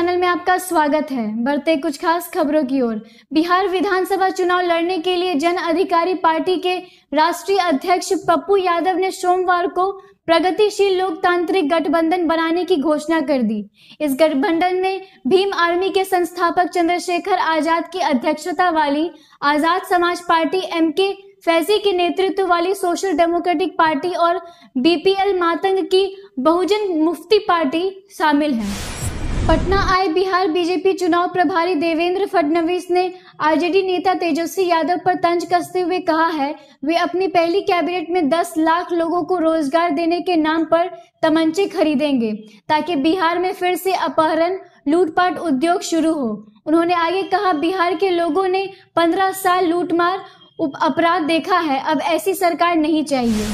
Channel में आपका स्वागत है। बढ़ते कुछ खास खबरों की ओर। बिहार विधानसभा चुनाव लड़ने के लिए जन अधिकारी पार्टी के राष्ट्रीय अध्यक्ष पप्पू यादव ने सोमवार को प्रगतिशील लोकतांत्रिक गठबंधन बनाने की घोषणा कर दी। इस गठबंधन में भीम आर्मी के संस्थापक चंद्रशेखर आजाद की अध्यक्षता वाली आजाद समाज पार्टी, एमके फैजी के नेतृत्व वाली सोशल डेमोक्रेटिक पार्टी और बीपीएल मातंग की बहुजन मुक्ति पार्टी शामिल हैं। पटना आए बिहार बीजेपी चुनाव प्रभारी देवेंद्र फडणवीस ने आरजेडी नेता तेजस्वी यादव पर तंज कसते हुए कहा है, वे अपनी पहली कैबिनेट में 10 लाख लोगों को रोजगार देने के नाम पर तमंचे खरीदेंगे ताकि बिहार में फिर से अपहरण, लूटपाट उद्योग शुरू हो। उन्होंने आगे कहा, बिहार के लोगों ने 15 साल लूटमार अपराध देखा है, अब ऐसी सरकार नहीं चाहिए।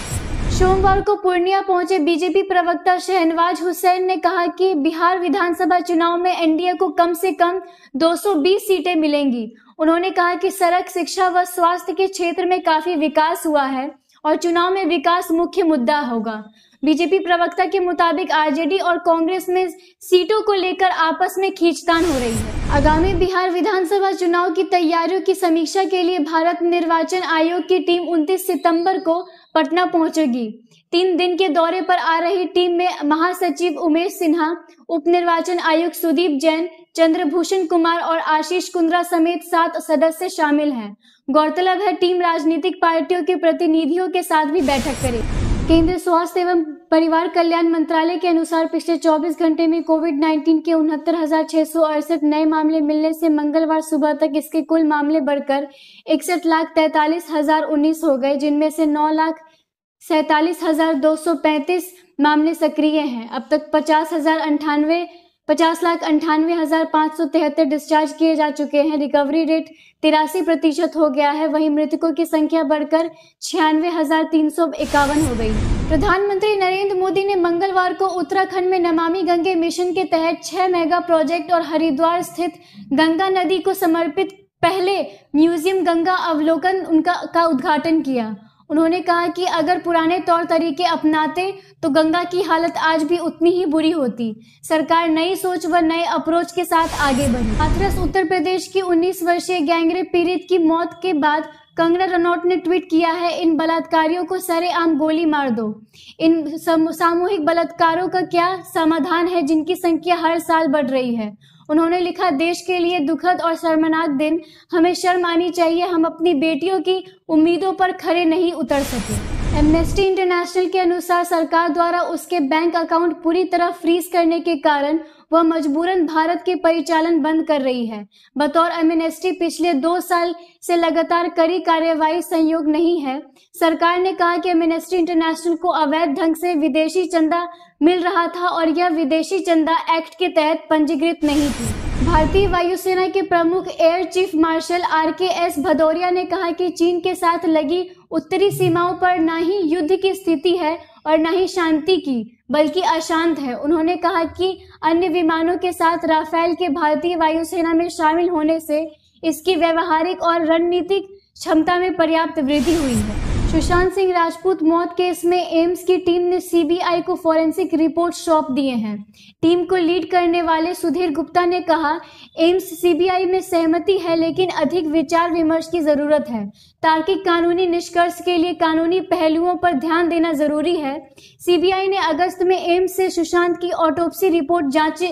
सोमवार को पूर्णिया पहुंचे बीजेपी प्रवक्ता शहनवाज हुसैन ने कहा कि बिहार विधानसभा चुनाव में एनडीए को कम से कम 220 सीटें मिलेंगी। उन्होंने कहा कि सड़क, शिक्षा व स्वास्थ्य के क्षेत्र में काफी विकास हुआ है और चुनाव में विकास मुख्य मुद्दा होगा। बीजेपी प्रवक्ता के मुताबिक आरजेडी और कांग्रेस में सीटों को लेकर आपस में खींचतान हो रही है। आगामी बिहार विधानसभा चुनाव की तैयारियों की समीक्षा के लिए भारत निर्वाचन आयोग की टीम 29 सितंबर को पटना पहुंचेगी। 3 दिन के दौरे पर आ रही टीम में महासचिव उमेश सिन्हा, उप निर्वाचन आयुक्त सुदीप जैन, चंद्रभूषण कुमार और आशीष कुंद्रा समेत 7 सदस्य शामिल हैं। गौरतलब है, टीम राजनीतिक पार्टियों के प्रतिनिधियों के साथ भी बैठक करेगी। केंद्रीय स्वास्थ्य एवं परिवार कल्याण मंत्रालय के अनुसार पिछले 24 घंटे में कोविड-19 के 69,668 नए मामले मिलने से मंगलवार सुबह तक इसके कुल मामले बढ़कर 61,43,019 हो गए, जिनमें से 9,47,235 मामले सक्रिय हैं। अब तक 50,98,573 डिस्चार्ज किए जा चुके हैं। रिकवरी रेट 83% हो गया है। वहीं मृतकों की संख्या बढ़कर 96,351 हो गई। प्रधानमंत्री नरेंद्र मोदी ने मंगलवार को उत्तराखंड में नमामि गंगे मिशन के तहत 6 मेगा प्रोजेक्ट और हरिद्वार स्थित गंगा नदी को समर्पित पहले म्यूजियम गंगा अवलोकन का उद्घाटन किया। उन्होंने कहा कि अगर पुराने तौर तरीके अपनाते तो गंगा की हालत आज भी उतनी ही बुरी होती। सरकार नई सोच व नए अप्रोच के साथ आगे बढ़ी। हाथरस उत्तर प्रदेश की 19 वर्षीय गैंगरेप पीड़ित की मौत के बाद कंगना रनौत ने ट्वीट किया है, इन बलात्कारियों को सरेआम गोली मार दो। इन सामूहिक बलात्कारों का क्या समाधान है जिनकी संख्या हर साल बढ़ रही है। उन्होंने लिखा, देश के लिए दुखद और शर्मनाक दिन, हमें शर्म आनी चाहिए, हम अपनी बेटियों की उम्मीदों पर खरे नहीं उतर सके। एमनेस्टी इंटरनेशनल के अनुसार सरकार द्वारा उसके बैंक अकाउंट पूरी तरह फ्रीज करने के कारण वह मजबूरन भारत के परिचालन बंद कर रही है। बतौर एमनेस्टी पिछले 2 साल से लगातार कड़ी कार्यवाही संयोग नहीं है। सरकार ने कहा कि एमनेस्टी इंटरनेशनल को अवैध ढंग से विदेशी चंदा मिल रहा था और यह विदेशी चंदा एक्ट के तहत पंजीकृत नहीं थी। भारतीय वायुसेना के प्रमुख air chief marshal RKS Bhadauria ने कहा कि चीन के साथ लगी उत्तरी सीमाओं पर न ही युद्ध की स्थिति है और न ही शांति की, बल्कि अशांत है। उन्होंने कहा कि अन्य विमानों के साथ राफेल के भारतीय वायुसेना में शामिल होने से इसकी व्यवहारिक और रणनीतिक क्षमता में पर्याप्त वृद्धि हुई है। सुशांत सिंह राजपूत मौत केस में एम्स की टीम ने सीबीआई को फॉरेंसिक रिपोर्ट सौंप दिए हैं। टीम को लीड करने वाले सुधीर गुप्ता ने कहा, एम्स सीबीआई में सहमति है, लेकिन अधिक विचार विमर्श की जरूरत है। तार्किक कानूनी निष्कर्ष के लिए कानूनी पहलुओं पर ध्यान देना जरूरी है। सीबीआई ने अगस्त में एम्स से सुशांत की ऑटोप्सी रिपोर्ट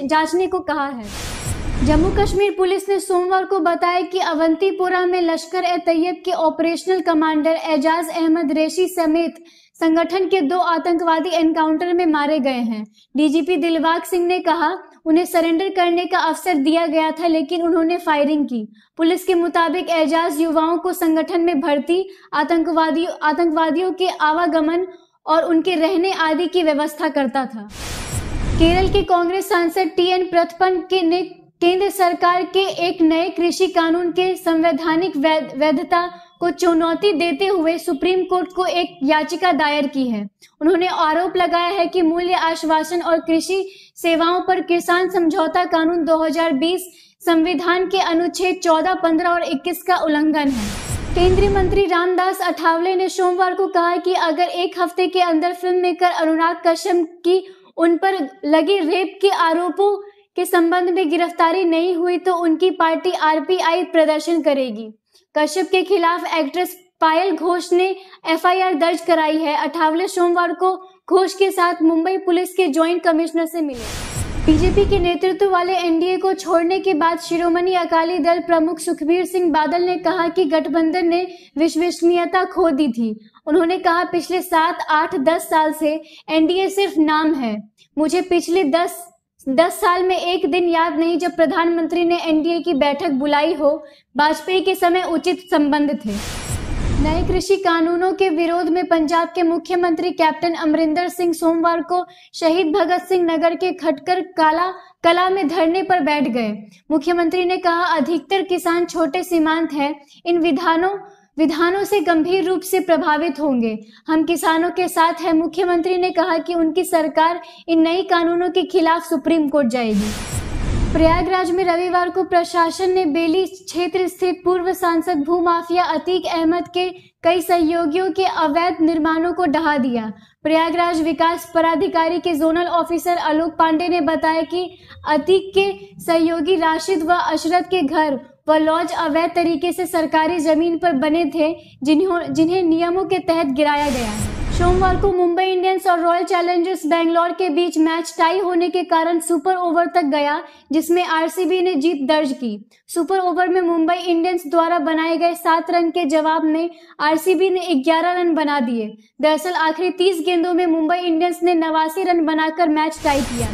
जांचने को कहा है। जम्मू कश्मीर पुलिस ने सोमवार को बताया कि अवंतीपोरा में लश्कर-ए-तैयब के ऑपरेशनल कमांडर एजाज अहमद रेशी समेत संगठन के 2 आतंकवादी एनकाउंटर में मारे गए हैं। डीजीपी दिलबाग सिंह ने कहा, उन्हें सरेंडर करने का अवसर दिया गया था, लेकिन उन्होंने फायरिंग की। पुलिस के मुताबिक एजाज युवाओं को संगठन में भर्ती, आतंकवादियों के आवागमन और उनके रहने आदि की व्यवस्था करता था। केरल के कांग्रेस सांसद TN प्रथपन ने केंद्र सरकार के एक नए कृषि कानून के संवैधानिक वैधता को चुनौती देते हुए सुप्रीम कोर्ट को एक याचिका दायर की है। उन्होंने आरोप लगाया है कि मूल्य आश्वासन और कृषि सेवाओं पर किसान समझौता कानून 2020 संविधान के अनुच्छेद 14, 15 और 21 का उल्लंघन है। केंद्रीय मंत्री रामदास अठावले ने सोमवार को कहा कि अगर एक हफ्ते के अंदर फिल्म मेकर अनुराग कश्यप की उन पर लगे रेप के आरोपों के संबंध में गिरफ्तारी नहीं हुई तो उनकी पार्टी आरपीआई प्रदर्शन करेगी। कश्यप के खिलाफ एक्ट्रेस पायल घोष ने एफआईआर दर्ज कराई है। अठावले सोमवार को घोष के साथ मुंबई पुलिस के जॉइंट कमिश्नर से मिले। बीजेपी के नेतृत्व वाले एनडीए को छोड़ने के बाद शिरोमणि अकाली दल प्रमुख सुखबीर सिंह बादल ने कहा कि गठबंधन ने विश्वसनीयता खो दी थी। उन्होंने कहा, पिछले 7, 8, 10 साल से एनडीए सिर्फ नाम है। मुझे पिछले 10 साल में एक दिन याद नहीं जब प्रधानमंत्री ने एनडीए की बैठक बुलाई हो। वाजपेयी के समय उचित संबंध थे। नए कृषि कानूनों के विरोध में पंजाब के कैप्टन अमरिंदर सिंह सोमवार को शहीद भगत सिंह नगर के खटकर कला में धरने पर बैठ गए। मुख्यमंत्री ने कहा, अधिकतर किसान छोटे सीमांत हैं, इन विधानों से गंभीर रूप से प्रभावित होंगे। हम किसानों के साथ हैं। मुख्यमंत्री ने कहा कि उनकी सरकार इन नई कानूनों के खिलाफ सुप्रीम कोर्ट जाएगी। प्रयागराज में रविवार को प्रशासन ने बेली क्षेत्र स्थित पूर्व सांसद भूमाफिया अतीक अहमद के कई सहयोगियों के अवैध निर्माणों को ढहा दिया। प्रयागराज विकास पदाधिकारी के जोनल ऑफिसर आलोक पांडे ने बताया कि अतीक के सहयोगी राशिद व अशरत के घर व लॉज अवैध तरीके से सरकारी जमीन पर बने थे, जिन्हें नियमों के तहत गिराया गया है। सोमवार को मुंबई इंडियंस और रॉयल चैलेंजर्स बैंगलोर के बीच मैच टाई होने के कारण सुपर ओवर तक गया, जिसमें आरसीबी ने जीत दर्ज की। सुपर ओवर में मुंबई इंडियंस द्वारा बनाए गए 7 रन के जवाब में आरसीबी ने 11 रन बना दिए। दरअसल आखिरी 30 गेंदों में मुंबई इंडियंस ने 89 रन बनाकर मैच टाई किया।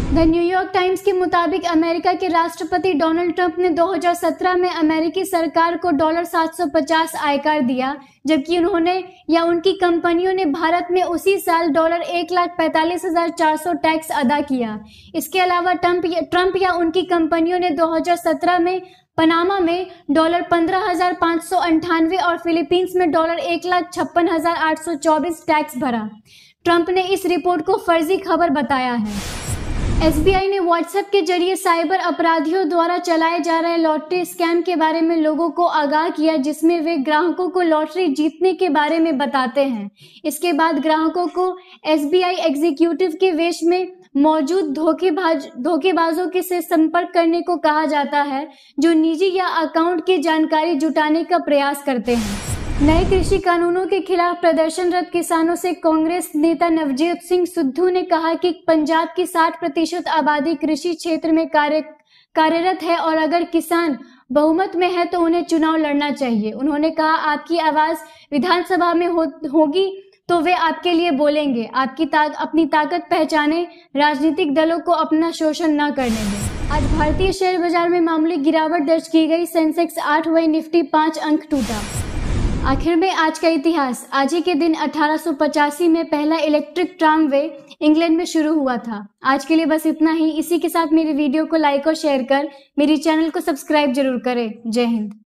द न्यूयॉर्क टाइम्स के मुताबिक अमेरिका के राष्ट्रपति डोनाल्ड ट्रंप ने 2017 में अमेरिकी सरकार को $750 आयकर दिया, जबकि उन्होंने या उनकी कंपनियों ने भारत में उसी साल $1,45,400 टैक्स अदा किया। इसके अलावा ट्रंप या उनकी कंपनियों ने 2017 में पनामा में $15,598 और फिलीपींस में $1,56,824 टैक्स भरा। ट्रंप ने इस रिपोर्ट को फर्जी खबर बताया है। एसबीआई ने व्हाट्सएप के जरिए साइबर अपराधियों द्वारा चलाए जा रहे लॉटरी स्कैम के बारे में लोगों को आगाह किया, जिसमें वे ग्राहकों को लॉटरी जीतने के बारे में बताते हैं। इसके बाद ग्राहकों को एसबीआई एग्जीक्यूटिव के वेश में मौजूद धोखेबाजों के से संपर्क करने को कहा जाता है, जो निजी या अकाउंट की जानकारी जुटाने का प्रयास करते हैं। नए कृषि कानूनों के खिलाफ प्रदर्शनरत किसानों से कांग्रेस नेता नवजोत सिंह सिद्धू ने कहा कि पंजाब की 60% आबादी कृषि क्षेत्र में कार्यरत है और अगर किसान बहुमत में है तो उन्हें चुनाव लड़ना चाहिए। उन्होंने कहा, आपकी आवाज विधानसभा में होगी तो वे आपके लिए बोलेंगे। अपनी ताकत पहचाने, राजनीतिक दलों को अपना शोषण न करने दें। आज भारतीय शेयर बाजार में मामूली गिरावट दर्ज की गई। सेंसेक्स 8 वही निफ्टी 5 अंक टूटा। आखिर में आज का इतिहास। आज ही के दिन 1885 में पहला इलेक्ट्रिक ट्रामवे इंग्लैंड में शुरू हुआ था। आज के लिए बस इतना ही। इसी के साथ मेरी वीडियो को लाइक और शेयर कर मेरी चैनल को सब्सक्राइब जरूर करें। जय हिंद।